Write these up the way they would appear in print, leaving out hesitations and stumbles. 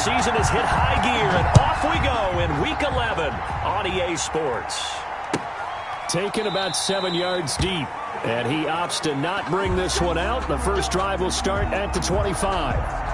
season has hit high gear, and off we go in Week 11 on EA Sports. Taken about 7 yards deep, and he opts to not bring this one out. The first drive will start at the 25.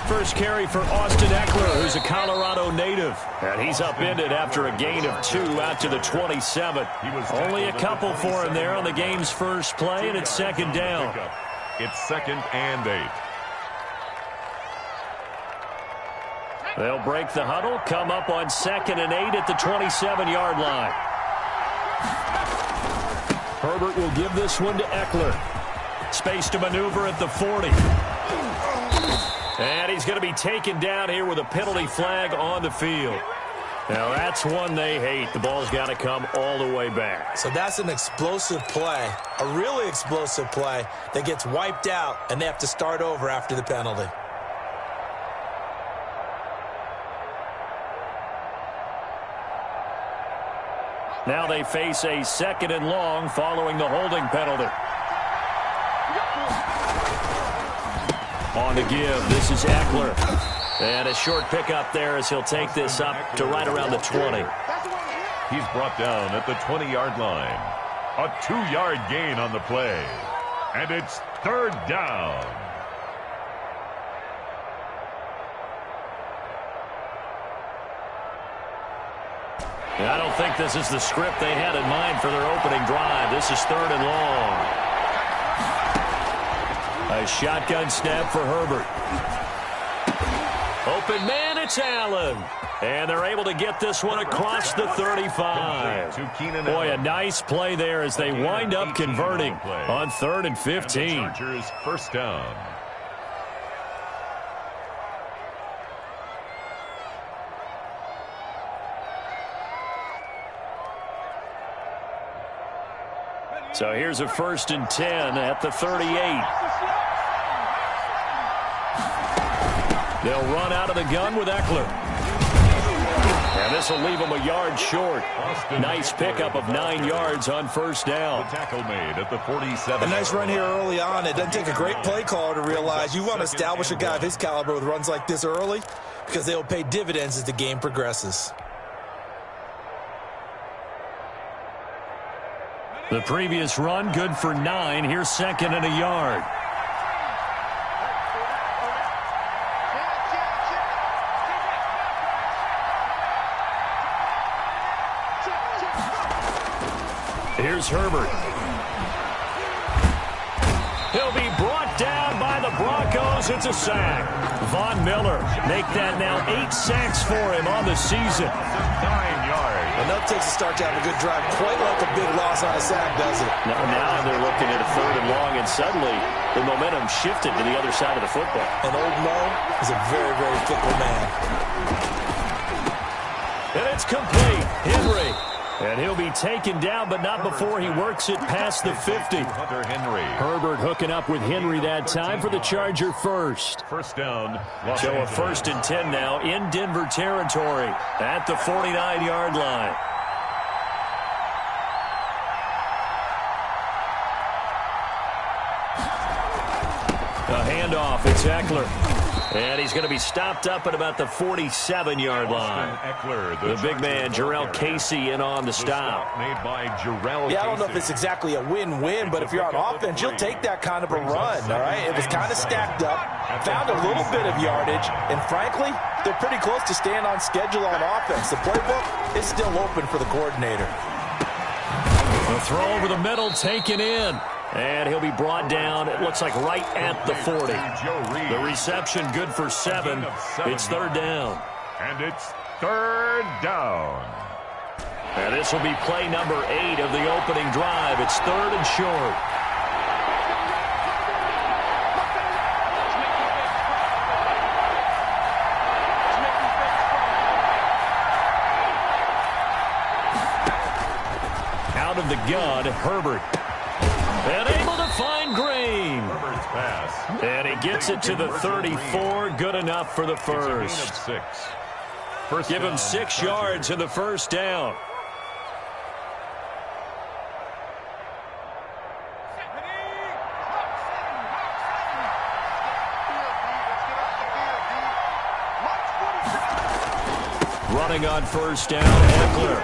First carry for Austin Eckler, who's a Colorado native. And he's upended after a gain of 2 out to the 27. Only a couple for him there on the game's first play, and it's second down. It's 2nd and 8. They'll break the huddle, come up on 2nd and 8 at the 27-yard line. Herbert will give this one to Eckler. Space to maneuver at the 40. And he's going to be taken down here with a penalty flag on the field. Now, that's one they hate. The ball's got to come all the way back. So that's an explosive play, a really explosive play that gets wiped out, and they have to start over after the penalty. Now they face a 2nd and long following the holding penalty. On the give, this is Eckler. And a short pickup there as he'll take this up to right around the 20. He's brought down at the 20-yard line. A 2-yard gain on the play. And it's 3rd down. I don't think this is the script they had in mind for their opening drive. This is 3rd and long. A shotgun snap for Herbert. Open man, it's Allen. And they're able to get this one across the 35. Boy, a nice play there as they wind up converting on 3rd and 15. Chargers first down. So here's a 1st and 10 at the 38. They'll run out of the gun with Eckler. And this will leave them a yard short. Nice pickup of 9 yards on 1st down. The tackle made at the 47. A nice run here early on. It doesn't take a great play caller to realize you want to establish a guy of his caliber with runs like this early because they'll pay dividends as the game progresses. The previous run, good for 9. Here's 2nd and a yard. Here's Herbert. He'll be brought down by the Broncos. It's a sack. Von Miller make that now 8 sacks for him on the season. 9 yards. Enough takes a start to have a good drive. Quite like a big loss on a sack, does it? Now they're looking at a 3rd and long, and suddenly the momentum shifted to the other side of the football. And old Mo is a very, very fickle man. And it's complete. Henry. And he'll be taken down, but not before he works it past the 50. Hunter Henry. Herbert hooking up with Henry that time for the Charger first. First down. So a 1st and 10 now in Denver territory at the 49-yard line. A handoff. It's Eckler. And he's going to be stopped up at about the 47-yard line. Eckler, the big man, Jarrell Casey, in on the stop. Made by Jarrell I don't know if it's exactly a win-win, but if you're on offense, you'll take that kind of a run, all right? It was kind of stacked up, found a little bit of yardage, and frankly, they're pretty close to staying on schedule on offense. The playbook is still open for the coordinator. A throw over the middle taken in. And he'll be brought down, it looks like right at the 40. The reception good for 7. It's third down. And it's third down. And this will be play number 8 of the opening drive. It's third and short. Out of the gun, Herbert. And able to find Green. Herbert's pass. And he gets it to the 34. Good enough for the first. Give him 6 yards in the first down. Running on first down, Eckler.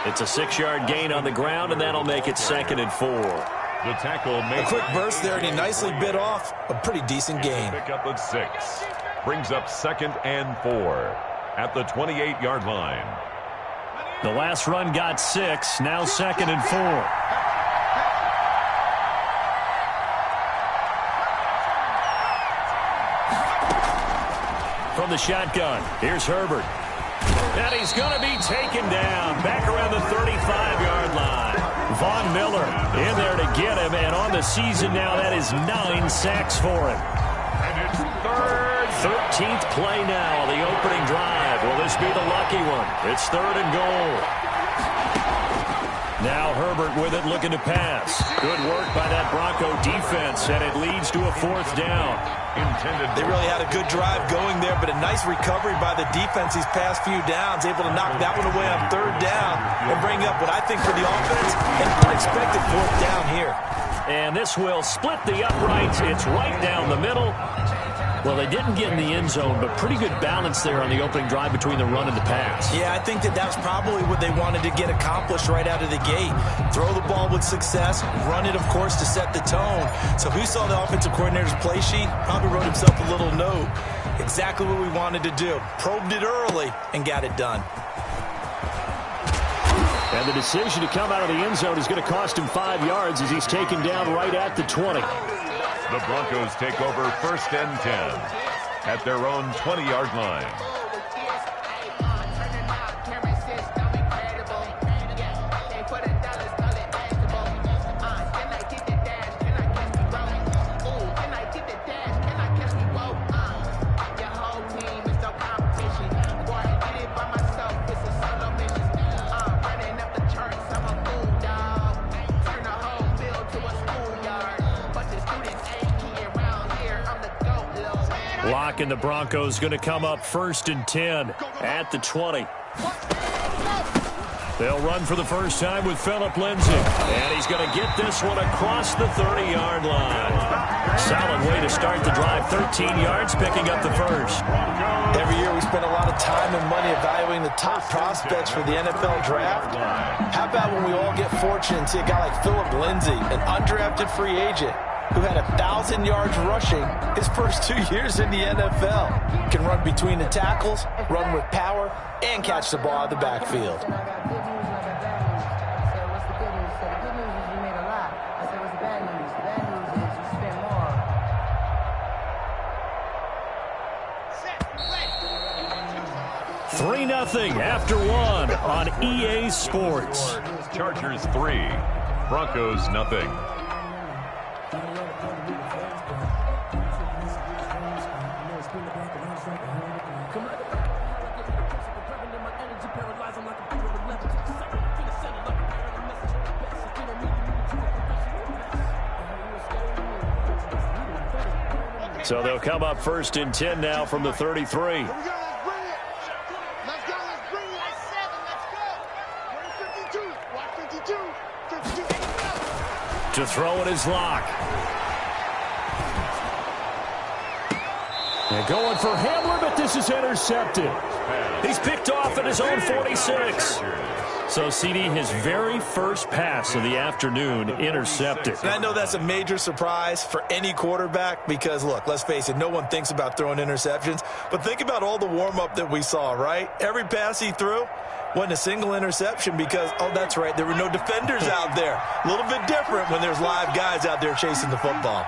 It's a 6-yard gain on the ground, and that'll make it 2nd and 4. The tackle made a quick burst there, and he nicely bit off a pretty decent gain. Pick up at 6. Brings up 2nd and 4 at the 28-yard line. The last run got 6, now 2nd and 4. From the shotgun, here's Herbert. And he's going to be taken down back around the 35-yard line. Von Miller in there to get him, and on the season now, that is 9 sacks for him. And it's 13th play now on the opening drive. Will this be the lucky one? It's 3rd and goal. Now Herbert with it, looking to pass. Good work by that Bronco defense, and it leads to a 4th down. They really had a good drive going there, but a nice recovery by the defense these past few downs, able to knock that one away on 3rd down and bring up what I think for the offense, an unexpected 4th down here. And this will split the uprights. It's right down the middle. Well, they didn't get in the end zone, but pretty good balance there on the opening drive between the run and the pass. Yeah, I think that was probably what they wanted to get accomplished right out of the gate. Throw the ball with success, run it, of course, to set the tone. So who saw the offensive coordinator's play sheet? Probably wrote himself a little note. Exactly what we wanted to do. Probed it early and got it done. And the decision to come out of the end zone is going to cost him 5 yards as he's taken down right at the 20. The Broncos take over 1st and 10 at their own 20-yard line. And the Broncos going to come up 1st and 10 at the 20. They'll run for the first time with Phillip Lindsay. And he's going to get this one across the 30-yard line. Solid way to start the drive. 13 yards, picking up the first. Every year we spend a lot of time and money evaluating the top prospects for the NFL draft. How about when we all get fortunate and see a guy like Phillip Lindsay, an undrafted free agent, who had 1,000 yards rushing his first 2 years in the NFL. Can run between the tackles, run with power, and catch the ball out of the backfield. Three 3-0 after one on EA Sports. Chargers 3, Broncos nothing. So they'll come up 1st and 10 now from the 33. To throw it is Locke. They're going for Hamler, but this is intercepted. He's picked off at his own 46. So, CD, his very first pass of the afternoon intercepted. And I know that's a major surprise for any quarterback because, look, let's face it, no one thinks about throwing interceptions. But think about all the warm-up that we saw, right? Every pass he threw Wasn't a single interception because, oh, that's right, there were no defenders out there. A little bit different when there's live guys out there chasing the football.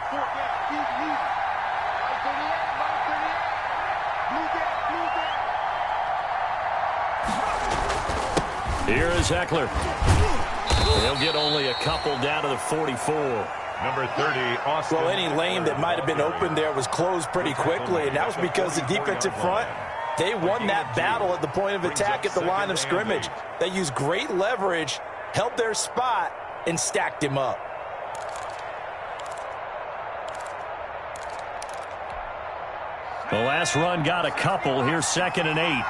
Here is Eckler. He'll get only a couple down to the 44. Number 30, Austin. Well, any lane that might have been open there was closed pretty quickly, and that was because the defensive front, they won that battle at the point of attack at the line of scrimmage. They used great leverage, held their spot, and stacked him up. The last run got a couple. Here's 2nd and 8.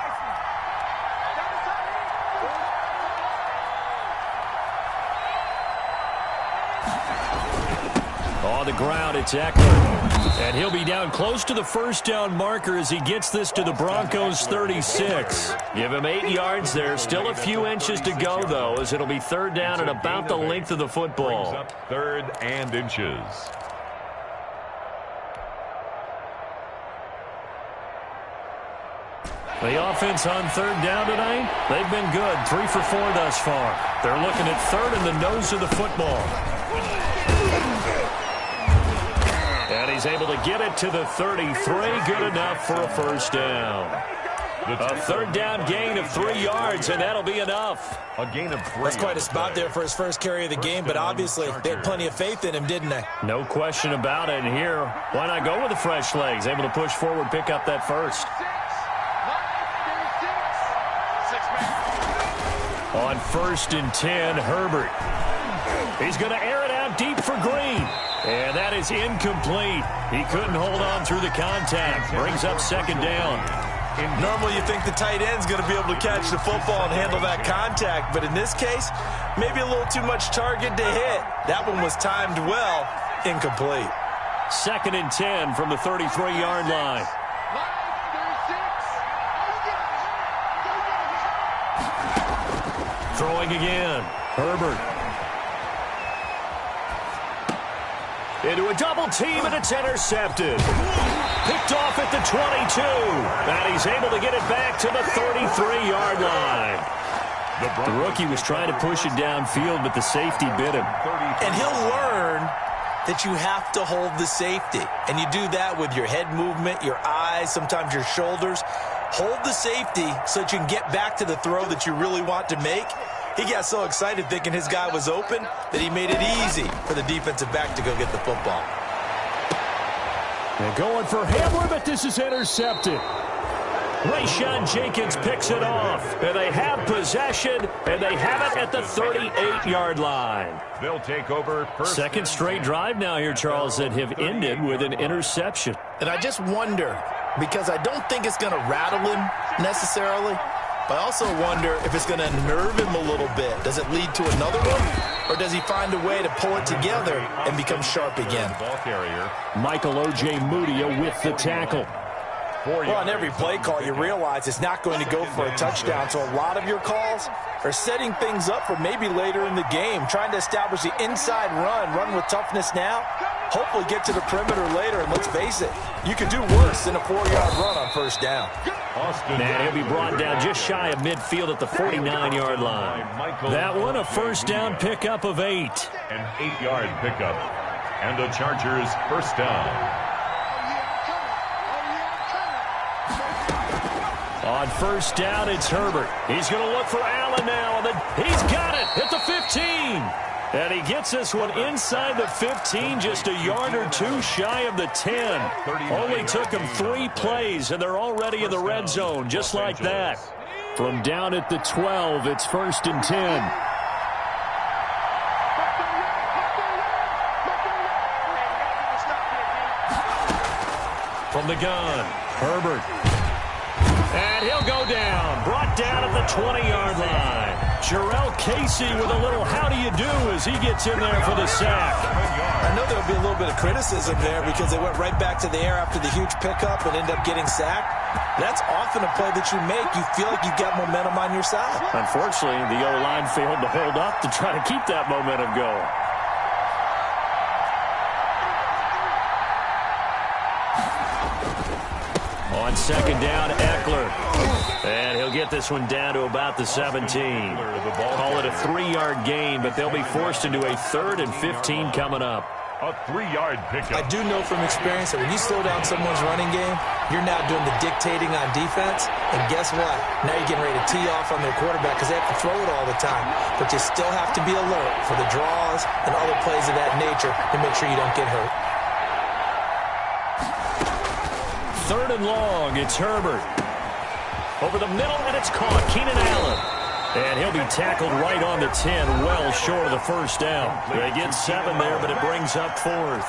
On the ground, it's Eckler. And he'll be down close to the first down marker as he gets this to the Broncos' 36. Give him 8 yards there. Still a few inches to go, though, as it'll be 3rd down and about the length of the football. Brings up 3rd and inches. The offense on 3rd down tonight, they've been good. 3 for 4 thus far. They're looking at 3rd in the nose of the football. And he's able to get it to the 33. Good enough for a first down. A 3rd down gain of 3 yards, and that'll be enough. A gain of 3. That's quite a spot there for his first carry of the game, but obviously they had plenty of faith in him, didn't they? No question about it. And here, why not go with the fresh legs? Able to push forward, pick up that first. On 1st and 10, Herbert. He's going to air it out deep for Green. And that is incomplete. He couldn't hold on through the contact. Brings up 2nd down. Normally you think the tight end's going to be able to catch the football and handle that contact, but in this case, maybe a little too much target to hit. That one was timed well, incomplete. 2nd and 10 from the 33-yard line. Throwing again. Herbert. Into a double team, and it's intercepted. Picked off at the 22. And he's able to get it back to the 33-yard line. The rookie was trying to push it downfield, but the safety bit him. And he'll learn that you have to hold the safety. And you do that with your head movement, your eyes, sometimes your shoulders. Hold the safety so that you can get back to the throw that you really want to make. He got so excited thinking his guy was open that he made it easy for the defensive back to go get the football. They're going for Hamler, but this is intercepted. Rayshawn Jenkins picks it off. And they have possession, and they have it at the 38-yard line. They'll take over first. 2nd straight drive now here, Charles, that have ended with an interception. And I just wonder, because I don't think it's going to rattle him necessarily, but I also wonder if it's going to nerve him a little bit. Does it lead to another one? Or does he find a way to pull it together and become sharp again? Ball carrier. Michael O.J. Mudia with the tackle. Well, on every play call, you realize it's not going to go for a touchdown. So a lot of your calls are setting things up for maybe later in the game, trying to establish the inside run with toughness now, hopefully get to the perimeter later. And let's face it, you could do worse than a 4-yard run on 1st down. And he'll be brought down just shy of midfield at the 49-yard line. That one, a 1st down pickup of 8. An 8-yard pickup. And the Chargers' 1st down. On 1st down, it's Herbert. He's going to look for Allen now, and then he's got it at the 15. And he gets this one inside the 15, just a yard or two shy of the 10. Only took him 3 plays, and they're already in the red zone, just like that. From down at the 12, it's 1st and 10. From the gun, Herbert. And he'll go down, brought down at the 20-yard line. Jarrell Casey with a little how do you do as he gets in there for the sack. I know there'll be a little bit of criticism there because they went right back to the air after the huge pickup and end up getting sacked. That's often a play that you make. You feel like you've got momentum on your side. Unfortunately, the O-line failed to hold up to try to keep that momentum going. On second down, Eckler. And he'll get this one down to about the 17. Call it a 3-yard gain, but they'll be forced into a 3rd and 15 coming up. A 3-yard pickup. I do know from experience that when you slow down someone's running game, you're now doing the dictating on defense. And guess what? Now you're getting ready to tee off on their quarterback because they have to throw it all the time. But you still have to be alert for the draws and other plays of that nature to make sure you don't get hurt. 3rd and long, it's Herbert. Over the middle, and it's caught. Keenan Allen. And he'll be tackled right on the 10, well short of the first down. They get 7 there, but it brings up 4th.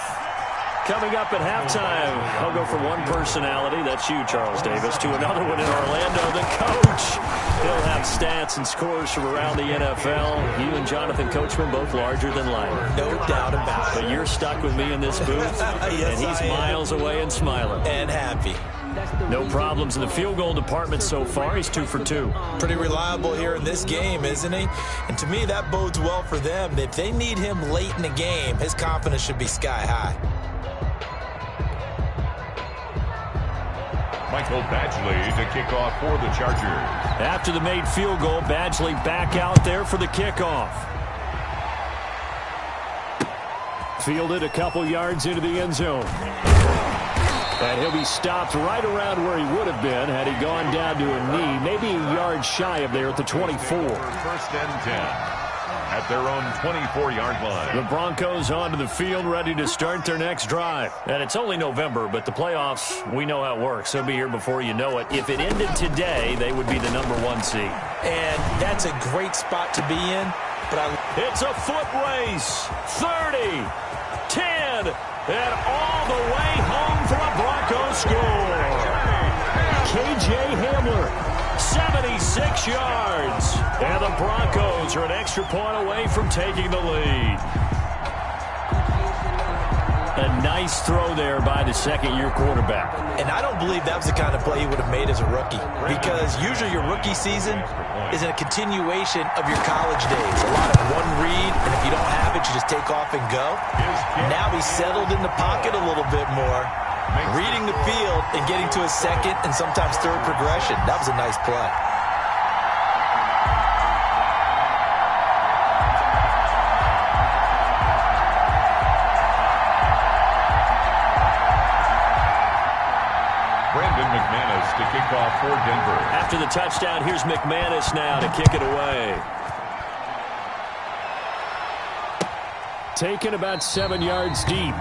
Coming up at halftime, I'll go from one personality, that's you, Charles Davis, to another one in Orlando, the coach. He'll have stats and scores from around the NFL. You and Jonathan Coachman both larger than life. No doubt about it. But you're stuck with me in this booth, Yes, and he's miles away and smiling. And happy. No problems in the field goal department so far. He's 2 for 2. Pretty reliable here in this game, isn't he? And to me, that bodes well for them. If they need him late in the game, his confidence should be sky high. Michael Badgley to kick off for the Chargers. After the made field goal, Badgley back out there for the kickoff. Fielded a couple yards into the end zone. And he'll be stopped right around where he would have been had he gone down to a knee, maybe a yard shy of there at the 24. 1st and 10 at their own 24-yard line. The Broncos onto the field, ready to start their next drive. And it's only November, but the playoffs, we know how it works. They'll be here before you know it. If it ended today, they would be the #1 seed. And that's a great spot to be in. But it's a foot race. 30, 10, and all the way home for a Broncos score. K.J. Hamler, 76 yards. And the Broncos are an extra point away from taking the lead. A nice throw there by the second-year quarterback. And I don't believe that was the kind of play he would have made as a rookie. Because usually your rookie season is a continuation of your college days. A lot of one read, and if you don't have it, you just take off and go. Now he's settled in the pocket a little bit more, reading the field and getting to his second and sometimes third progression. That was a nice play. To kick off for Denver. After the touchdown, here's McManus now to kick it away. Taken about 7 yards deep.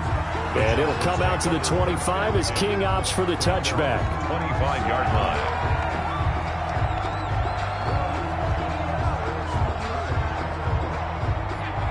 And it'll come out to the 25 as King opts for the touchback. 25-yard line.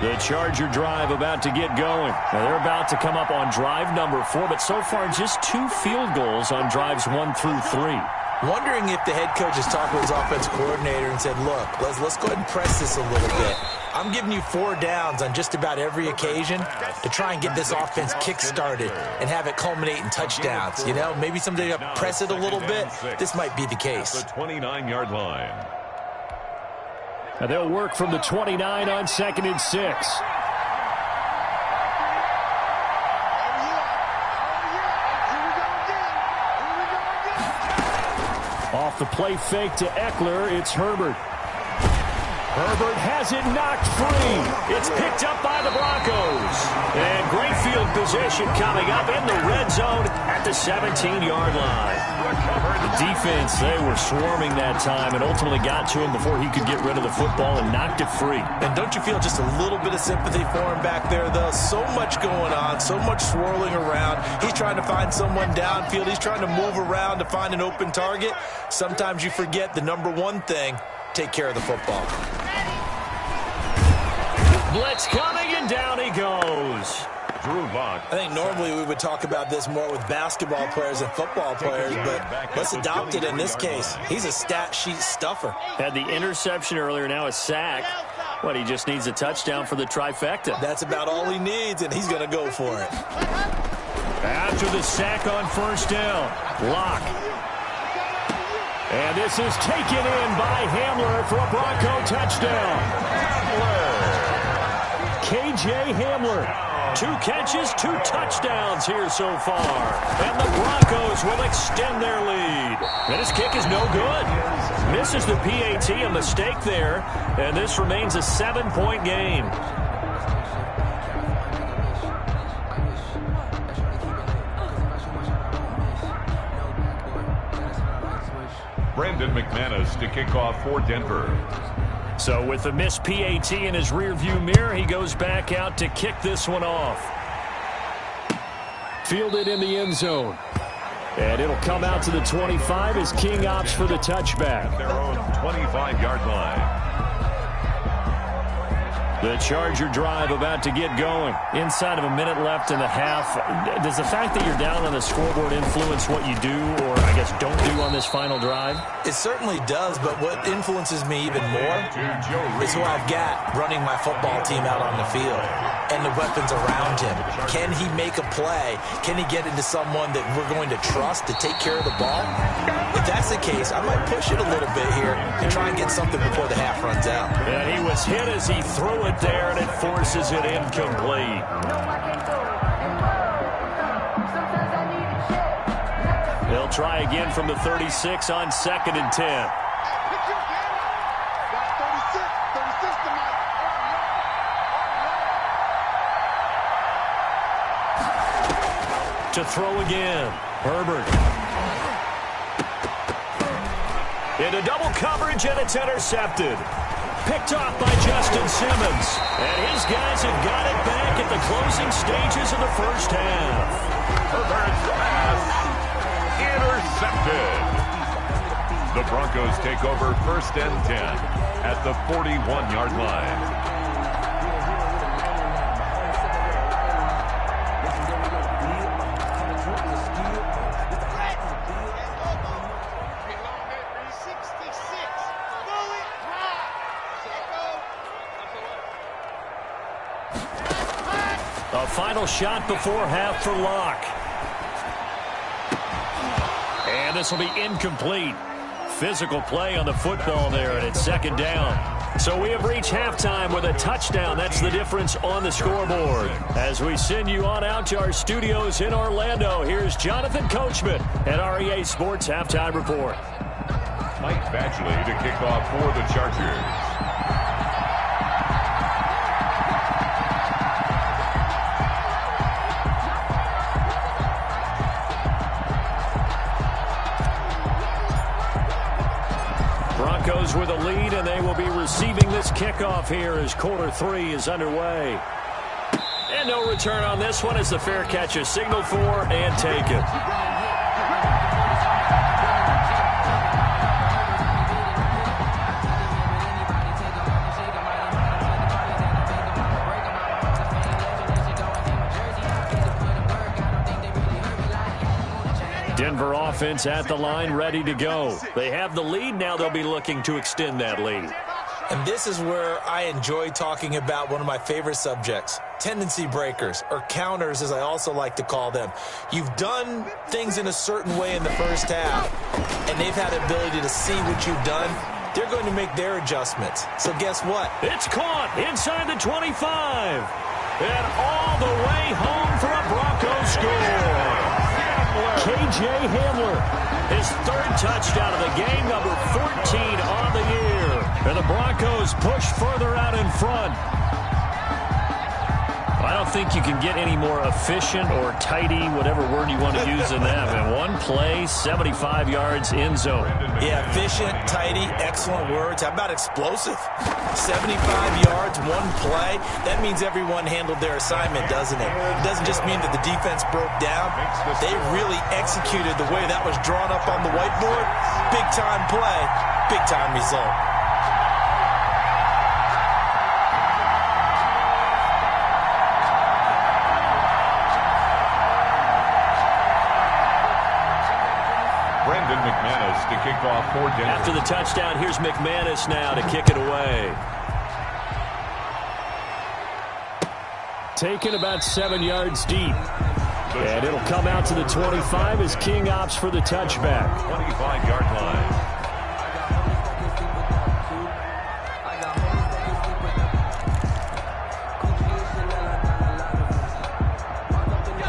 The Charger drive about to get going. Now they're about to come up on drive number 4, but so far just 2 field goals on drives 1 through 3. Wondering if the head coach has talked with his offense coordinator and said, look, let's go ahead and press this a little bit. I'm giving you 4 downs on just about every occasion to try and get this offense kick-started and have it culminate in touchdowns. You know, maybe someday you press it a little bit. This might be the case. The 29-yard line. And they'll work from the 29 on 2nd and 6. Off the play fake to Eckler, it's Herbert. Herbert has it knocked free. It's picked up by the Broncos. And great field position coming up in the red zone at the 17-yard line. The defense, they were swarming that time and ultimately got to him before he could get rid of the football and knocked it free. And don't you feel just a little bit of sympathy for him back there, though? So much going on, so much swirling around. He's trying to find someone downfield. He's trying to move around to find an open target. Sometimes you forget the #1 thing, take care of the football. Blitz coming, and down he goes. Drew Lock. I think normally we would talk about this more with basketball players and football players, but let's adopt it in this case. He's a stat sheet stuffer. Had the interception earlier, now a sack. What, he just needs a touchdown for the trifecta. That's about all he needs, and he's going to go for it. After the sack on 1st down, Lock. And this is taken in by Hamler for a Bronco touchdown. K.J. Hamler. 2 catches, 2 touchdowns here so far. And the Broncos will extend their lead. And his kick is no good. Misses the PAT, a mistake there, and this remains a 7-point game. Brandon McManus to kick off for Denver. So with the missed PAT in his rearview mirror, he goes back out to kick this one off. Fielded in the end zone. And it'll come out to the 25 as King opts for the touchback. Their own 25-yard line. The Charger drive about to get going. Inside of a minute left in the half. Does the fact that you're down on the scoreboard influence what you do, or I guess don't do on this final drive? It certainly does, but what influences me even more is who I've got running my football team out on the field and the weapons around him. Can he make a play? Can he get into someone that we're going to trust to take care of the ball? If that's the case, I might push it a little bit here and try and get something before the half runs out. And he was hit as he threw it there, and it forces it incomplete. They'll try again from the 36 on 2nd and 10. To throw again. Herbert. Into double coverage, and it's intercepted. Picked off by Justin Simmons. And his guys have got it back at the closing stages of the first half. Herbert's pass intercepted. The Broncos take over 1st and 10 at the 41-yard line. A final shot before half for Locke. And this will be incomplete. Physical play on the football there, and it's 2nd down. So we have reached halftime with a touchdown. That's the difference on the scoreboard. As we send you on out to our studios in Orlando, here's Jonathan Coachman at REA Sports Halftime Report. Mike Badgley to kick off for the Chargers. Broncos with a lead, and they will be receiving this kickoff here as quarter 3 is underway. And no return on this one as the fair catch is signaled for and taken. Denver offense at the line, ready to go. They have the lead. Now they'll be looking to extend that lead. And this is where I enjoy talking about one of my favorite subjects, tendency breakers, or counters as I also like to call them. You've done things in a certain way in the first half, and they've had the ability to see what you've done. They're going to make their adjustments. So guess what? It's caught inside the 25. And all the way home for a Broncos score. K.J. Hamler, his 3rd touchdown of the game, number 14 on the year. And the Broncos push further out in front. I don't think you can get any more efficient or tidy, whatever word you want to use in that. And one play, 75 yards in zone. Yeah, efficient, tidy, excellent words. How about explosive? 75 yards, one play. That means everyone handled their assignment, doesn't it? It doesn't just mean that the defense broke down. They really executed the way that was drawn up on the whiteboard. Big-time play, big-time result. McManus to kick off for Denver. After the touchdown, here's McManus now to kick it away. Taken about 7 yards deep. And it'll come out to the 25 as King opts for the touchback. 25-yard line.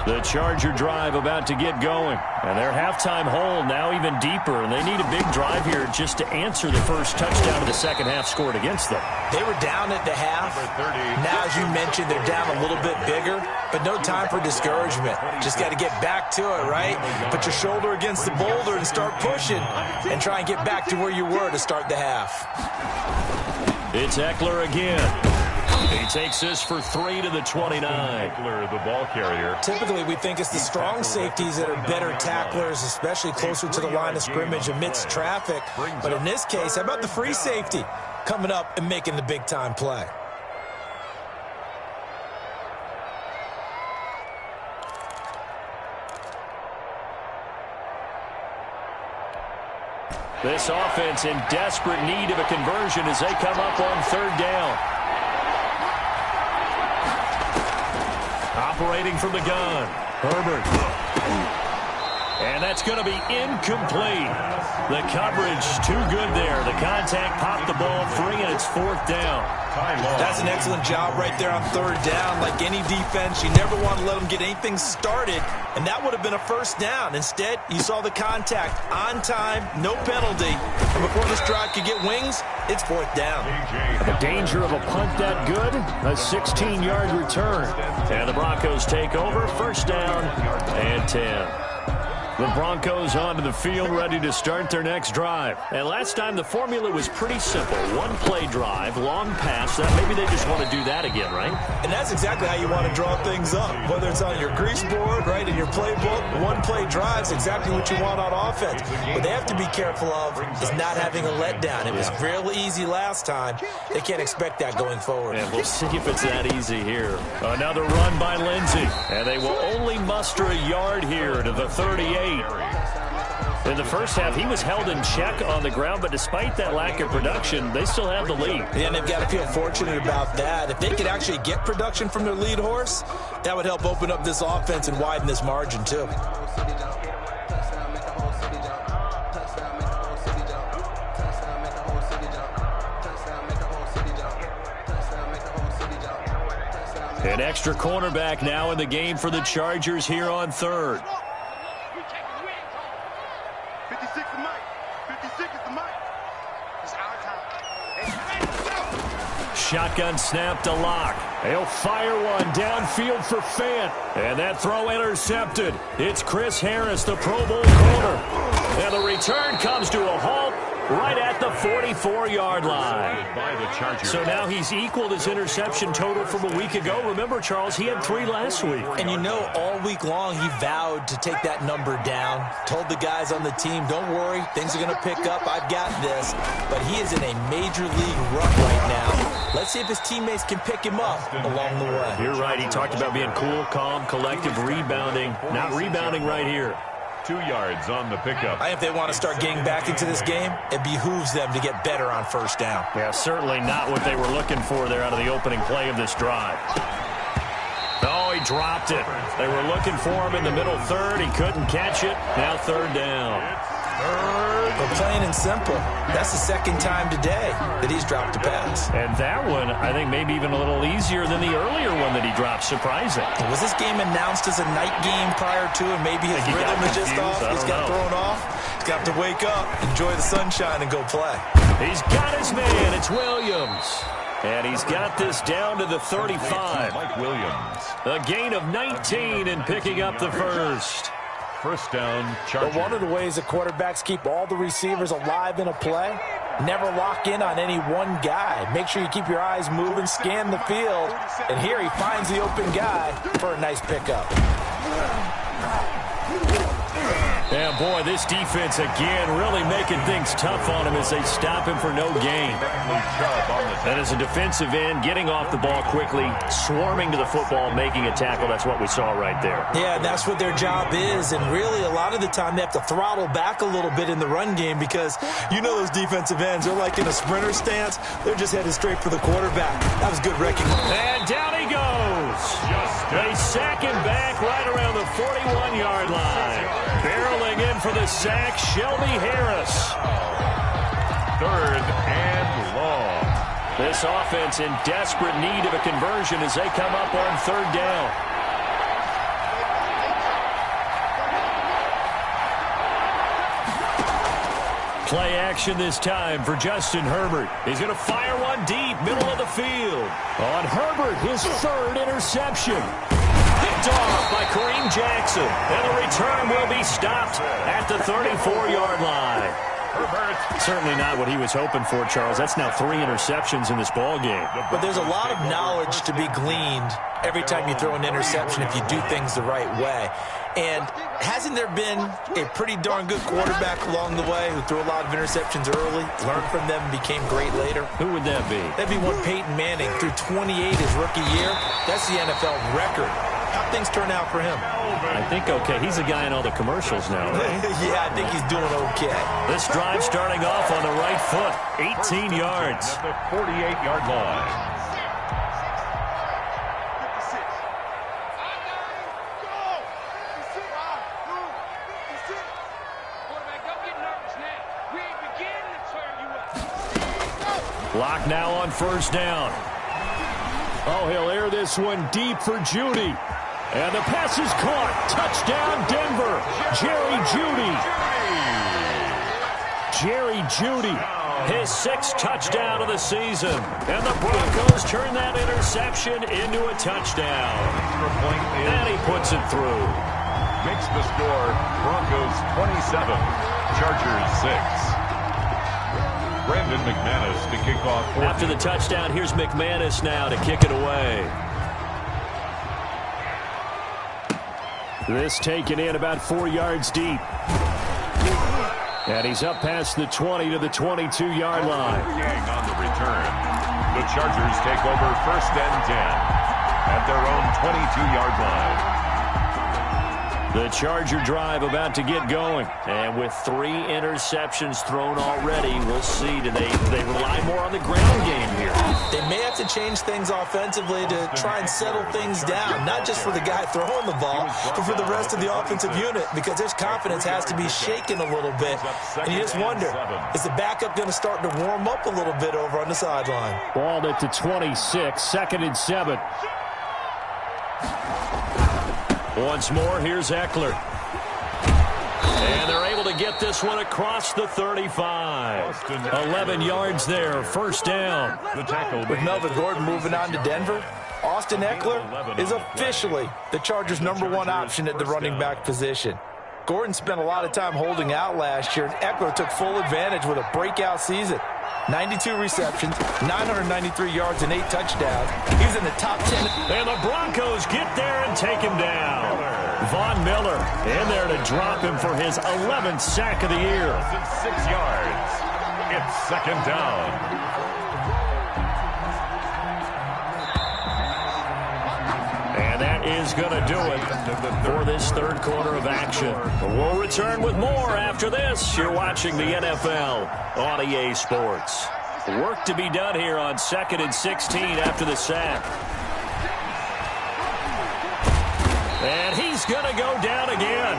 The Charger drive about to get going. And their halftime hole now even deeper. And they need a big drive here just to answer the first touchdown of the second half scored against them. They were down at the half. Now, as you mentioned, they're down a little bit bigger. But no time for discouragement. Just got to get back to it, right? Put your shoulder against the boulder and start pushing. And try and get back to where you were to start the half. It's Eckler again. He takes this for 3 to the 29. Eckler, the ball carrier. Typically, we think it's the strong safeties that are better tacklers, especially closer to the line of scrimmage amidst traffic. But in this case, how about the free safety coming up and making the big-time play? This offense in desperate need of a conversion as they come up on third down. Operating from the gun, Herbert. And that's going to be incomplete. The coverage too good there. The contact popped the ball free, and it's fourth down. That's an excellent job right there on third down. Like any defense, you never want to let them get anything started, and that would have been a first down. Instead, you saw the contact on time, no penalty. And before this drive could get wings, it's fourth down. The danger of a punt that good, a 16-yard return. And the Broncos take over, first down and 10. The Broncos onto the field, ready to start their next drive. And last time, the formula was pretty simple. One-play drive, long pass. That maybe they just want to do that again, right? And that's exactly how you want to draw things up. Whether it's on your grease board, right, in your playbook, one-play drive is exactly what you want on offense. What they have to be careful of is not having a letdown. It was real easy last time. They can't expect that going forward. And we'll see if it's that easy here. Another run by Lindsey. And they will only muster a yard here to the 38. In the first half, he was held in check on the ground, but despite that lack of production, they still have the lead. Yeah, and they've got to feel fortunate about that. If they could actually get production from their lead horse, that would help open up this offense and widen this margin, too. An extra cornerback now in the game for the Chargers here on third. Shotgun snap to Locke. He'll fire one downfield for Fant. And that throw intercepted. It's Chris Harris, the Pro Bowl corner. And the return comes to a halt right at the 44-yard line. So now he's equaled his interception total from a week ago. Remember, Charles, he had 3 last week. And you know, all week long he vowed to take that number down. Told the guys on the team, don't worry, things are going to pick up. I've got this. But he is in a major league rut right now. Let's see if his teammates can pick him up along the way. You're right. He talked about being cool, calm, collective, rebounding. Not rebounding right here. 2 yards on the pickup. If they want to start getting back into this game, it behooves them to get better on first down. Yeah, certainly not what they were looking for there out of the opening play of this drive. Oh, he dropped it. They were looking for him in the middle third. He couldn't catch it. Now third down. But plain and simple, that's the second time today that he's dropped a pass. And that one, I think, maybe even a little easier than the earlier one that he dropped. Surprising. Was this game announced as a night game prior to, and maybe his rhythm is just off? He's got thrown off. He's got to wake up, enjoy the sunshine, and go play. He's got his man. It's Williams. And he's got this down to the 35. Mike Williams. A gain of 19 and picking up the first. First down, Chargers. But one of the ways that quarterbacks keep all the receivers alive in a play, never lock in on any one guy. Make sure you keep your eyes moving, scan the field. And here he finds the open guy for a nice pickup. Yeah, boy, this defense again really making things tough on him as they stop him for no gain. And as a defensive end, getting off the ball quickly, swarming to the football, making a tackle, that's what we saw right there. Yeah, and that's what their job is. And really, a lot of the time, they have to throttle back a little bit in the run game because you know those defensive ends, they're like in a sprinter stance. They're just headed straight for the quarterback. That was good recognition. And down he goes. They sack him back right around the 41-yard line. Barreling in for the sack, Shelby Harris. Third and long. This offense in desperate need of a conversion as they come up on third down. Play action this time for Justin Herbert. He's going to fire one deep, middle of the field. On Herbert, his third interception. Picked off by Kareem Jackson. And the return will be stopped at the 34-yard line. Certainly not what he was hoping for, Charles. That's now 3 interceptions in this ball game. But there's a lot of knowledge to be gleaned every time you throw an interception if you do things the right way. And hasn't there been a pretty darn good quarterback along the way who threw a lot of interceptions early, learned from them, and became great later? Who would that be? That'd be one Peyton Manning. Threw 28 his rookie year. That's the NFL record. How'd things turn out for him? I think okay. He's a guy in all the commercials now, right? Yeah, I think he's doing okay. This drive starting off on the right foot. 18 yards. At the 48-yard line. Clock now on first down. Oh, he'll air this one deep for Jeudy. And the pass is caught. Touchdown, Denver. Jerry Jeudy. His 6th touchdown of the season. And the Broncos turn that interception into a touchdown. And he puts it through. Makes the score Broncos 27, Chargers 6. Brandon McManus to kick off. After the touchdown, here's McManus now to kick it away. This taken in about 4 yards deep. And he's up past the 20 to the 22-yard line. On the return, the Chargers take over 1st and 10 at their own 22-yard line. The Charger drive about to get going. And with 3 interceptions thrown already, we'll see. Do they rely more on the ground game here? They may have to change things offensively to try and settle things down, not just for the guy throwing the ball, but for the rest of the offensive unit, because their confidence has to be shaken a little bit. And you just wonder, is the backup going to start to warm up a little bit over on the sideline? Ball at the 26, 2nd and 7. Once more, here's Eckler. And they're able to get this one across the 35. 11 yards there, 1st down. With Melvin Gordon moving on to Denver, Austin Eckler is officially the Chargers' #1 option at the running back position. Gordon spent a lot of time holding out last year, and Eckler took full advantage with a breakout season. 92 receptions, 993 yards, and 8 touchdowns. He's in the top 10. And the Broncos get there and take him down. Von Miller in there to drop him for his 11th sack of the year. 6 yards. It's 2nd down. And that is going to do it for this 3rd quarter of action. We'll return with more after this. You're watching the NFL on EA Sports. Work to be done here on 2nd and 16 after the sack. And he's going to go down again.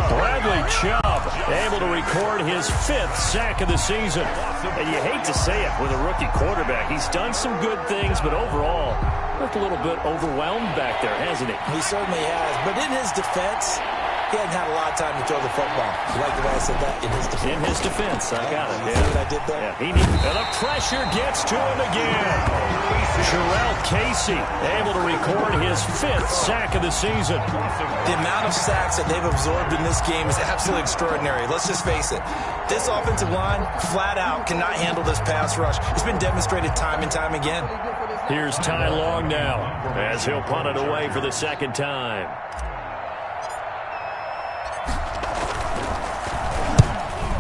Bradley Chubb able to record his 5th sack of the season. And you hate to say it with a rookie quarterback. He's done some good things, but overall, looked a little bit overwhelmed back there, hasn't he? He certainly has. But in his defense, he hadn't had a lot of time to throw the football. You like the way I said that? In his defense. In his defense. I got it. See what I did there? Yeah, and the pressure gets to him again. Jarrell Casey able to record his 5th sack of the season. The amount of sacks that they've absorbed in this game is absolutely extraordinary. Let's just face it. This offensive line, flat out, cannot handle this pass rush. It's been demonstrated time and time again. Here's Ty Long now as he'll punt it away for the 2nd time.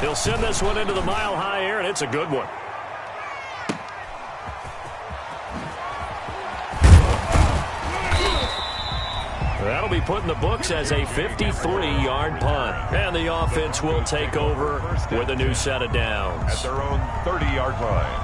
He'll send this one into the mile-high air, and it's a good one. That'll be put in the books as a 53-yard punt. And the offense will take over with a new set of downs. At their own 30-yard line.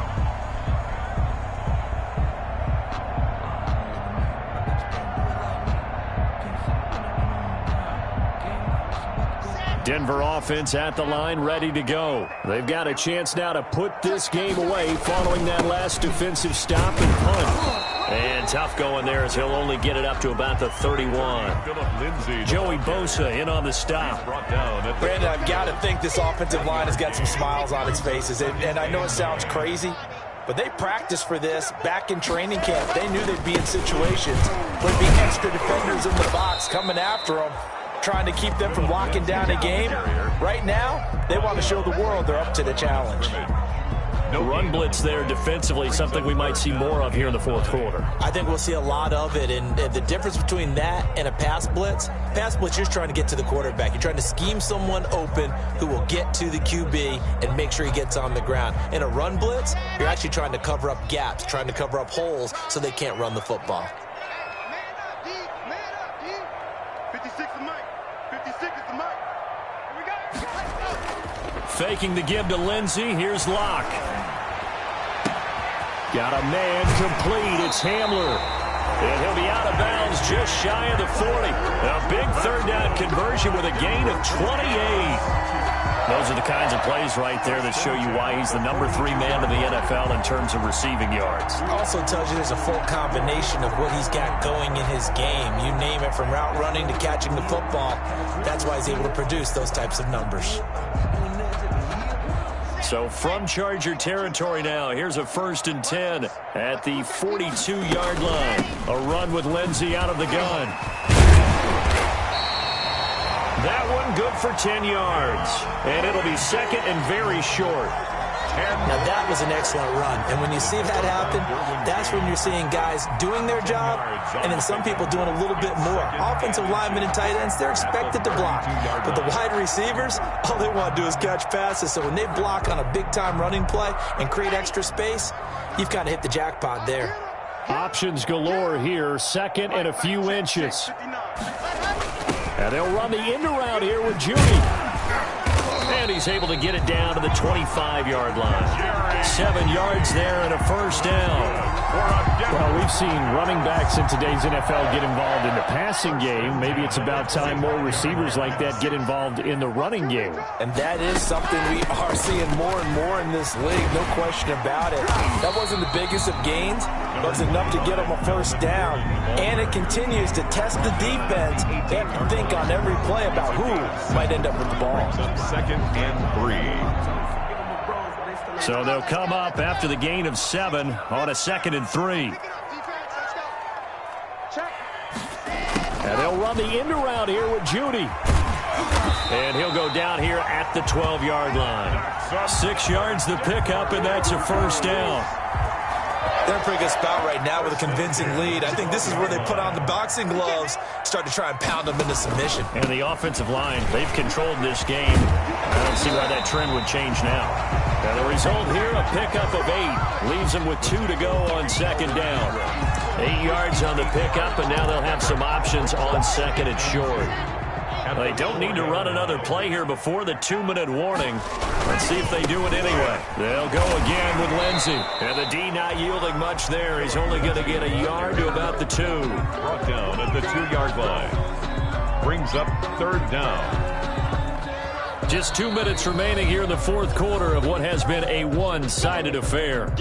Denver offense at the line, ready to go. They've got a chance now to put this game away following that last defensive stop and punt. And tough going there as he'll only get it up to about the 31. Joey Bosa in on the stop. Brandon, I've got to think this offensive line has got some smiles on its faces. And I know it sounds crazy, but they practiced for this back in training camp. They knew they'd be in situations where there'd be extra defenders in the box coming after them, trying to keep them from locking down a game. Right now, they want to show the world they're up to the challenge. Run blitz there defensively, something we might see more of here in the fourth quarter. I think we'll see a lot of it, and the difference between that and a pass blitz, you're just trying to get to the quarterback. You're trying to scheme someone open who will get to the QB and make sure he gets on the ground. In a run blitz, you're actually trying to cover up gaps, trying to cover up holes so they can't run the football. Faking the give to Lindsey. Here's Locke. Got a man complete. It's Hamler. And he'll be out of bounds just shy of the 40. A big third down conversion with a gain of 28. Those are the kinds of plays right there that show you why he's the number 3 man in the NFL in terms of receiving yards. Also tells you there's a full combination of what he's got going in his game. You name it, from route running to catching the football. That's why he's able to produce those types of numbers. So from Charger territory now, here's a 1st and 10 at the 42-yard line. A run with Lindsey out of the gun. That one good for 10 yards. And it'll be second and very short. Now, that was an excellent run. And when you see that happen, that's when you're seeing guys doing their job and then some people doing a little bit more. Offensive linemen and tight ends, they're expected to block. But the wide receivers, all they want to do is catch passes. So when they block on a big-time running play and create extra space, you've kind of hit the jackpot there. Options galore here. Second and a few inches. And they'll run the end around here with Judy. And he's able to get it down to the 25-yard line. 7 yards there and a first down. Well, we've seen running backs in today's NFL get involved in the passing game. Maybe it's about time more receivers like that get involved in the running game. And that is something we are seeing more and more in this league, no question about it. That wasn't the biggest of gains, but it was enough to get them a first down. And it continues to test the defense. They have to think on every play about who might end up with the ball. Second and 3. So they'll come up after the gain of 7 on a 2nd and 3. And they'll run the end around here with Judy. And he'll go down here at the 12-yard line. 6 yards the pickup, and that's a first down. They're in a pretty good spot right now with a convincing lead. I think this is where they put on the boxing gloves, start to try and pound them into submission. And the offensive line, they've controlled this game. I don't see why that trend would change now. And the result here, a pickup of 8. Leaves them with 2 to go on 2nd down. 8 yards on the pickup, and now they'll have some options on 2nd and short. They don't need to run another play here before the 2-minute warning. Let's see if they do it anyway. They'll go again with Lindsey. And the D not yielding much there. He's only going to get a yard to about the 2. Brought down at the 2-yard line. Brings up 3rd down. Just 2 minutes remaining here in the fourth quarter of what has been a one-sided affair.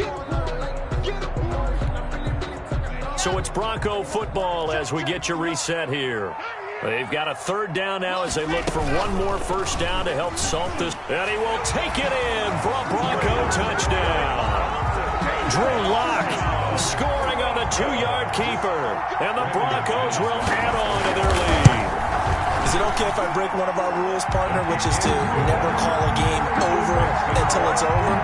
So it's Bronco football as we get your reset here. They've got a 3rd down now as they look for one more first down to help salt this. And he will take it in for a Bronco touchdown. Drew Lock scoring on a 2-yard keeper. And the Broncos will add on to their lead. Is it okay if I break one of our rules, partner, which is to never call a game over until it's over?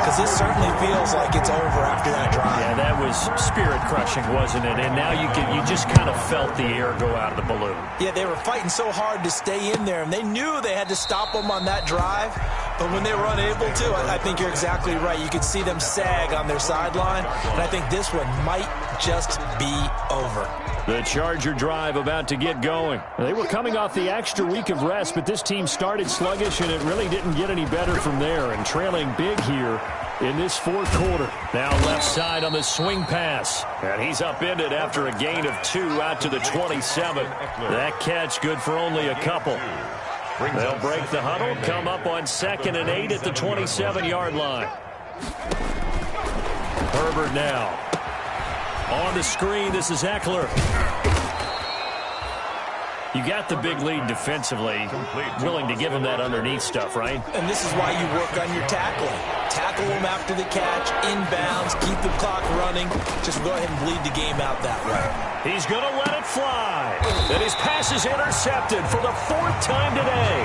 Because this certainly feels like it's over after that drive. Yeah, that was spirit-crushing, wasn't it? And now you just kind of felt the air go out of the balloon. Yeah, they were fighting so hard to stay in there, and they knew they had to stop them on that drive. But when they were unable to, I think you're exactly right. You could see them sag on their sideline, and I think this one might just be over. The Charger drive about to get going. They were coming off the extra week of rest, but this team started sluggish, and it really didn't get any better from there, and trailing big here in this fourth quarter. Now left side on the swing pass, and he's upended after a gain of 2 out to the 27. That catch good for only a couple. They'll break the huddle, come up on 2nd and 8 at the 27-yard line. Herbert now. On the screen, this is Eckler. You got the big lead defensively, willing to give him that underneath stuff, right? And this is why you work on your tackling. Tackle them after the catch, inbounds, keep the clock running. Just go ahead and bleed the game out that way. He's going to let it fly. And his pass is intercepted for the 4th time today.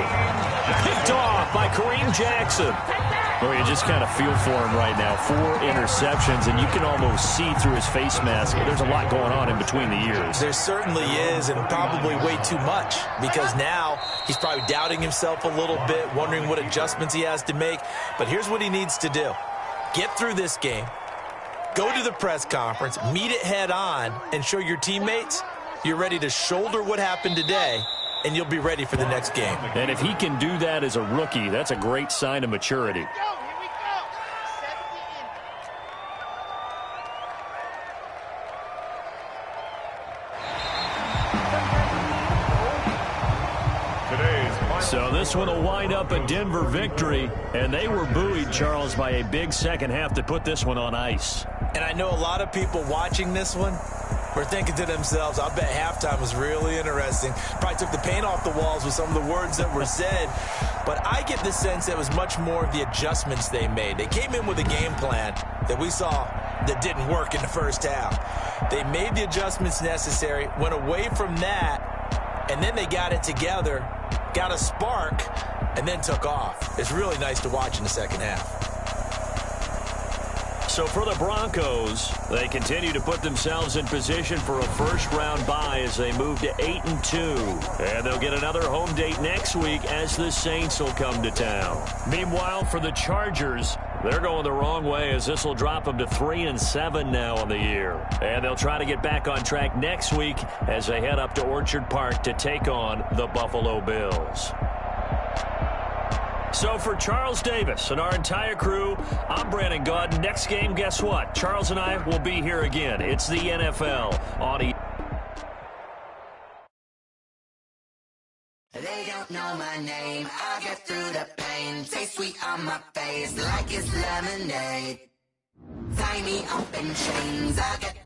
Picked off by Kareem Jackson. Oh, you just kind of feel for him right now. 4 interceptions, and you can almost see through his face mask. There's a lot going on in between the ears. There certainly is, and probably way too much, because now he's probably doubting himself a little bit, wondering what adjustments he has to make. But here's what he needs to do. Get through this game, go to the press conference, meet it head on, and show your teammates you're ready to shoulder what happened today, and you'll be ready for the next game. And if he can do that as a rookie, that's a great sign of maturity. So this one will wind up a Denver victory, and they were buoyed, Charles, by a big second half to put this one on ice. And I know a lot of people watching this one were thinking to themselves, I bet halftime was really interesting. Probably took the paint off the walls with some of the words that were said. But I get the sense it was much more of the adjustments they made. They came in with a game plan that we saw that didn't work in the first half. They made the adjustments necessary, went away from that, and then they got it together, got a spark, and then took off. It's really nice to watch in the second half. So for the Broncos, they continue to put themselves in position for a first-round bye as they move to 8-2. And they'll get another home date next week as the Saints will come to town. Meanwhile, for the Chargers, they're going the wrong way as this will drop them to 3-7 now on the year. And they'll try to get back on track next week as they head up to Orchard Park to take on the Buffalo Bills. So for Charles Davis and our entire crew, I'm Brandon Gaudin. Next game, guess what? Charles and I will be here again. It's the NFL on They don't know my name. I get through the pain. Taste sweet on my face like it's lemonade. Tie me up in chains. I get